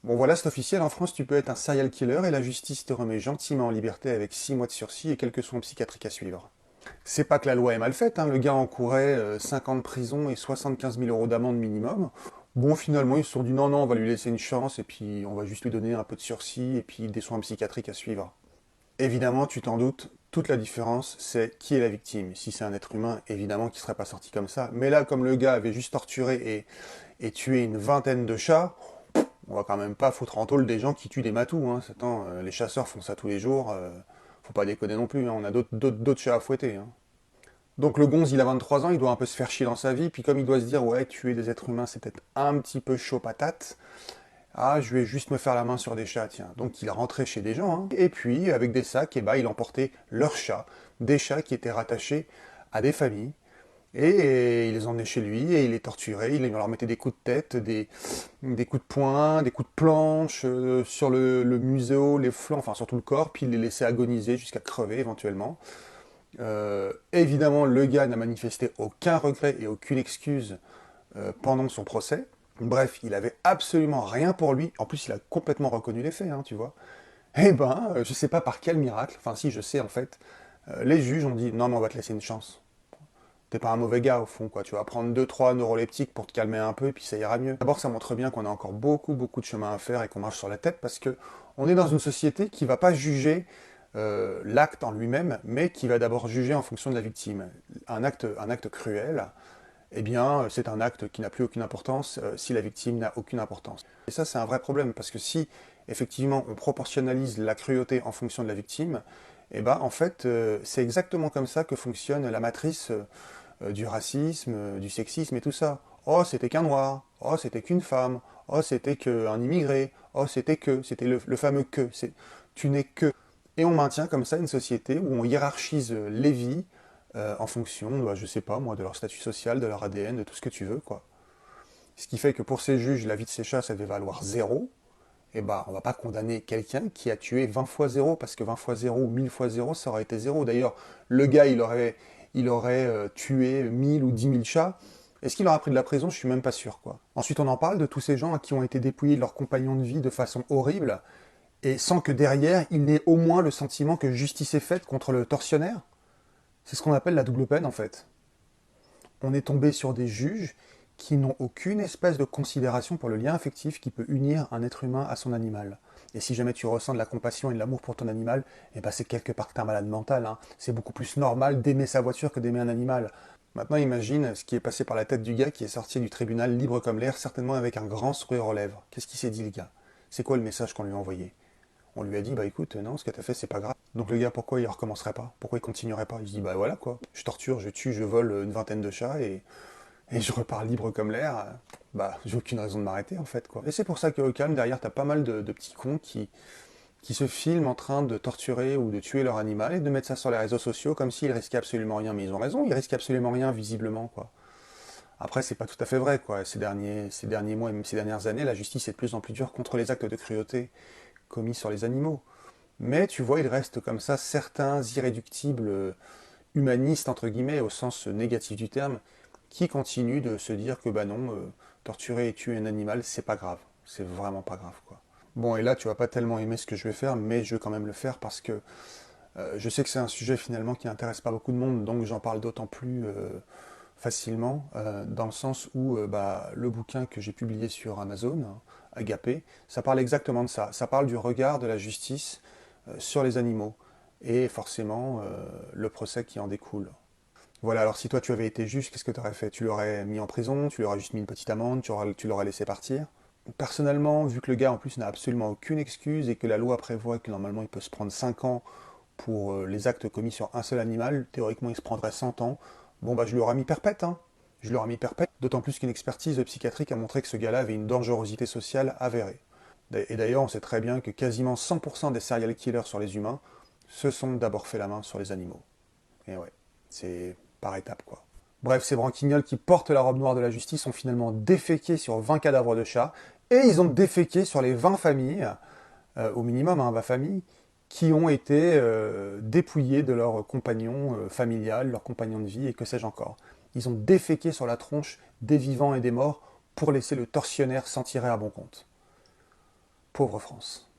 Bon voilà, c'est officiel, en France tu peux être un serial killer et la justice te remet gentiment en liberté avec 6 mois de sursis et quelques soins psychiatriques à suivre. C'est pas que la loi est mal faite, hein, le gars encourait 5 ans de prison et 75 000 euros d'amende minimum. Bon, finalement, ils se sont dit non, non, on va lui laisser une chance et puis on va juste lui donner un peu de sursis et puis des soins psychiatriques à suivre. Évidemment, tu t'en doutes, toute la différence, c'est qui est la victime. Si c'est un être humain, évidemment qu'il serait pas sorti comme ça. Mais là, comme le gars avait juste torturé et tué une vingtaine de chats, on va quand même pas foutre en tôle des gens qui tuent des matous. Hein. Attends, les chasseurs font ça tous les jours. Faut pas déconner non plus. Hein. On a d'autres chats à fouetter. Hein. Donc le gonze, il a 23 ans, il doit un peu se faire chier dans sa vie. Puis comme il doit se dire, ouais, tuer des êtres humains, c'est peut-être un petit peu chaud patate. Ah, je vais juste me faire la main sur des chats, tiens. Donc il est rentré chez des gens. Hein. Et puis, avec des sacs, eh ben, il emportait leurs chats. Des chats qui étaient rattachés à des familles. Et il les emmenait chez lui et il les torturait, il leur mettait des coups de tête, des coups de poing, des coups de planche sur le museau, les flancs, enfin sur tout le corps, puis il les laissait agoniser jusqu'à crever éventuellement. Évidemment, le gars n'a manifesté aucun regret et aucune excuse pendant son procès. Bref, il avait absolument rien pour lui. En plus, il a complètement reconnu les faits, hein, tu vois. Eh ben, je sais pas par quel miracle, enfin si, je sais en fait, les juges ont dit non, mais on va te laisser une chance. T'es pas un mauvais gars au fond, quoi. Tu vas prendre deux trois neuroleptiques pour te calmer un peu et puis ça ira mieux. D'abord, ça montre bien qu'on a encore beaucoup de chemin à faire et qu'on marche sur la tête parce que on est dans une société qui va pas juger l'acte en lui-même, mais qui va d'abord juger en fonction de la victime. Un acte cruel, eh bien, c'est un acte qui n'a plus aucune importance si la victime n'a aucune importance. Et ça, c'est un vrai problème parce que si effectivement on proportionnalise la cruauté en fonction de la victime, eh ben en fait, c'est exactement comme ça que fonctionne la matrice du racisme, du sexisme et tout ça. Oh, c'était qu'un noir. Oh, c'était qu'une femme. Oh, c'était qu'un immigré. Oh, c'était le fameux que. Tu n'es que. Et on maintient comme ça une société où on hiérarchise les vies en fonction, bah, je sais pas moi, de leur statut social, de leur ADN, de tout ce que tu veux, quoi. Ce qui fait que pour ces juges, la vie de ces chats, ça devait valoir zéro. Et bah, on va pas condamner quelqu'un qui a tué 20 fois zéro, parce que 20 fois zéro ou 1000 fois zéro, ça aurait été zéro. D'ailleurs, le gars, il aurait tué 1000 ou 10 000 chats. Est-ce qu'il aura pris de la prison? Je suis même pas sûr, quoi. Ensuite, on en parle de tous ces gens qui ont été dépouillés de leurs compagnons de vie de façon horrible, et sans que derrière, il n'ait au moins le sentiment que justice est faite contre le tortionnaire. C'est ce qu'on appelle la double peine, en fait. On est tombé sur des juges qui n'ont aucune espèce de considération pour le lien affectif qui peut unir un être humain à son animal. Et si jamais tu ressens de la compassion et de l'amour pour ton animal, eh ben c'est quelque part que t'es un malade mental. Hein. C'est beaucoup plus normal d'aimer sa voiture que d'aimer un animal. Maintenant, imagine ce qui est passé par la tête du gars qui est sorti du tribunal libre comme l'air, certainement avec un grand sourire aux lèvres. Qu'est-ce qu'il s'est dit, le gars? C'est quoi le message qu'on lui a envoyé? On lui a dit, bah écoute, non, ce que t'as fait, c'est pas grave. Donc le gars, pourquoi il recommencerait pas? Pourquoi il continuerait pas? Il se dit, bah voilà quoi, je torture, je tue, je vole une vingtaine de chats et je repars libre comme l'air. Bah, j'ai aucune raison de m'arrêter en fait quoi. Et c'est pour ça qu'au calme, derrière, t'as pas mal de petits cons qui se filment en train de torturer ou de tuer leur animal et de mettre ça sur les réseaux sociaux comme s'ils risquaient absolument rien. Mais ils ont raison, ils risquent absolument rien visiblement quoi. Après, c'est pas tout à fait vrai quoi. Ces derniers mois et même ces dernières années, la justice est de plus en plus dure contre les actes de cruauté commis sur les animaux. Mais tu vois, il reste comme ça certains irréductibles humanistes, entre guillemets, au sens négatif du terme, qui continuent de se dire que bah non, torturer et tuer un animal, c'est pas grave. C'est vraiment pas grave, quoi. Bon, et là, tu vas pas tellement aimer ce que je vais faire, mais je vais quand même le faire parce que je sais que c'est un sujet finalement qui n'intéresse pas beaucoup de monde, donc j'en parle d'autant plus facilement, dans le sens où bah, le bouquin que j'ai publié sur Amazon, hein, Agapé, ça parle exactement de ça. Ça parle du regard de la justice sur les animaux et forcément le procès qui en découle. Voilà, alors si toi tu avais été juge, qu'est-ce que tu aurais fait? Tu l'aurais mis en prison, tu lui aurais juste mis une petite amende, tu l'aurais laissé partir? Personnellement, vu que le gars en plus n'a absolument aucune excuse et que la loi prévoit que normalement il peut se prendre 5 ans pour les actes commis sur un seul animal, théoriquement il se prendrait 100 ans, bon bah je lui aurais mis perpète, hein. Je lui aurais mis perpète, d'autant plus qu'une expertise psychiatrique a montré que ce gars-là avait une dangerosité sociale avérée. Et d'ailleurs, on sait très bien que quasiment 100% des serial killers sur les humains se sont d'abord fait la main sur les animaux. Et ouais, c'est par étapes quoi. Bref, ces branquignols qui portent la robe noire de la justice ont finalement déféqué sur 20 cadavres de chats, et ils ont déféqué sur les 20 familles, au minimum, hein, 20 familles, qui ont été dépouillées de leurs compagnons familial, leurs compagnons de vie, et que sais-je encore. Ils ont déféqué sur la tronche des vivants et des morts pour laisser le tortionnaire s'en tirer à bon compte. Pauvre France.